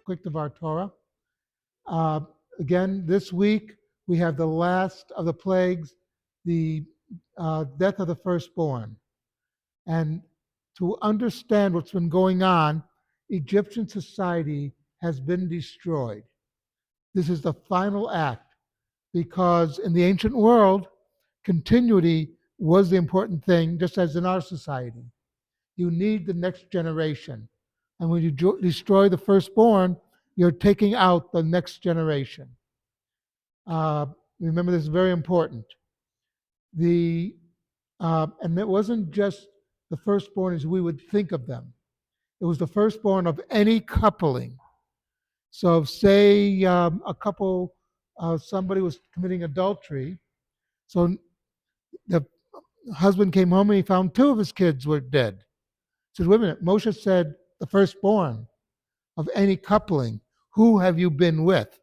quick of our Torah. Uh, Again, this week we have the last of the plagues, the death of the firstborn. And to understand what's been going on, Egyptian society has been destroyed. This is the final act because in the ancient world, continuity was the important thing, just as in our society. You need the next generation. And when you destroy the firstborn, you're taking out the next generation. Uh, Remember, this is very important. And it wasn't just the firstborn as we would think of them. It was the firstborn of any coupling. So, say a couple, somebody was committing adultery. So the husband came home and he found two of his kids were dead. He said, "Wait a minute." Moshe said, "The firstborn of any coupling. Who have you been with?"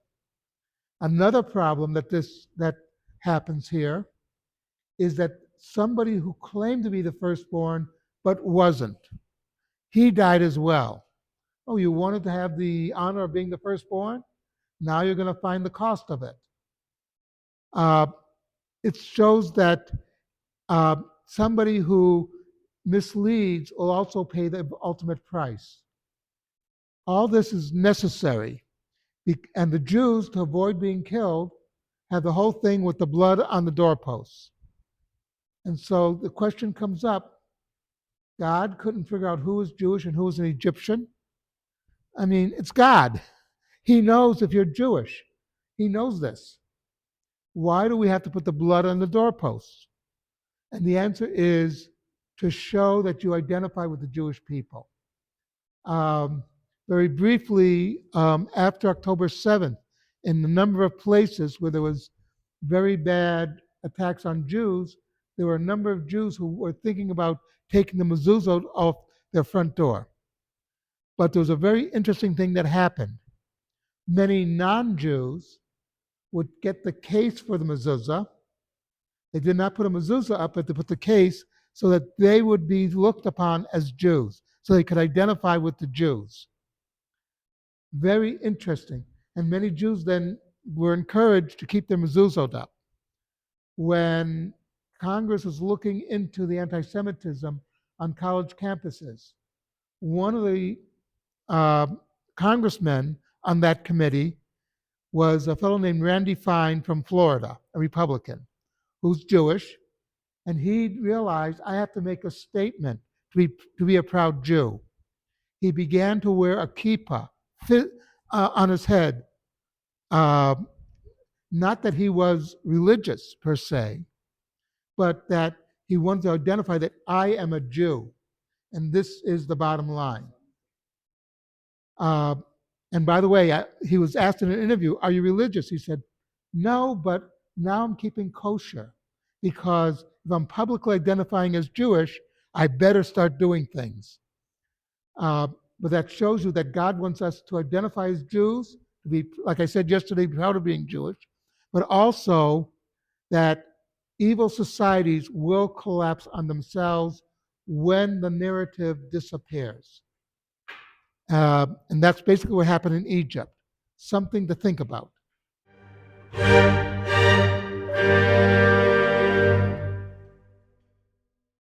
Another problem that happens here is that somebody who claimed to be the firstborn but wasn't, he died as well. Oh, you wanted to have the honor of being the firstborn? Now you're going to find the cost of it. It shows that somebody who misleads will also pay the ultimate price. All this is necessary. And the Jews, to avoid being killed, have the whole thing with the blood on the doorposts. And so the question comes up, God couldn't figure out who was Jewish and who was an Egyptian. I mean, it's God. He knows if you're Jewish. He knows this. Why do we have to put the blood on the doorposts? And the answer is to show that you identify with the Jewish people. Very briefly, after October 7th, in a number of places where there was very bad attacks on Jews, there were a number of Jews who were thinking about taking the mezuzot off their front door. But there was a very interesting thing that happened. Many non-Jews would get the case for the mezuzah. They did not put a mezuzah up, but they put the case so that they would be looked upon as Jews, so they could identify with the Jews. Very interesting. And many Jews then were encouraged to keep their mezuzot up. When Congress was looking into the anti-Semitism on college campuses, one of the congressmen on that committee was a fellow named Randy Fine from Florida, a Republican, who's Jewish, and he realized, I have to make a statement to be a proud Jew. He began to wear a kippah on his head. Not that he was religious per se, but that he wanted to identify that I am a Jew, and this is the bottom line. And by the way, he was asked in an interview, "Are you religious?" He said, "No, but now I'm keeping kosher because if I'm publicly identifying as Jewish, I better start doing things." But that shows you that God wants us to identify as Jews, to be, like I said yesterday, proud of being Jewish, but also that evil societies will collapse on themselves when the narrative disappears. And that's basically what happened in Egypt. Something to think about.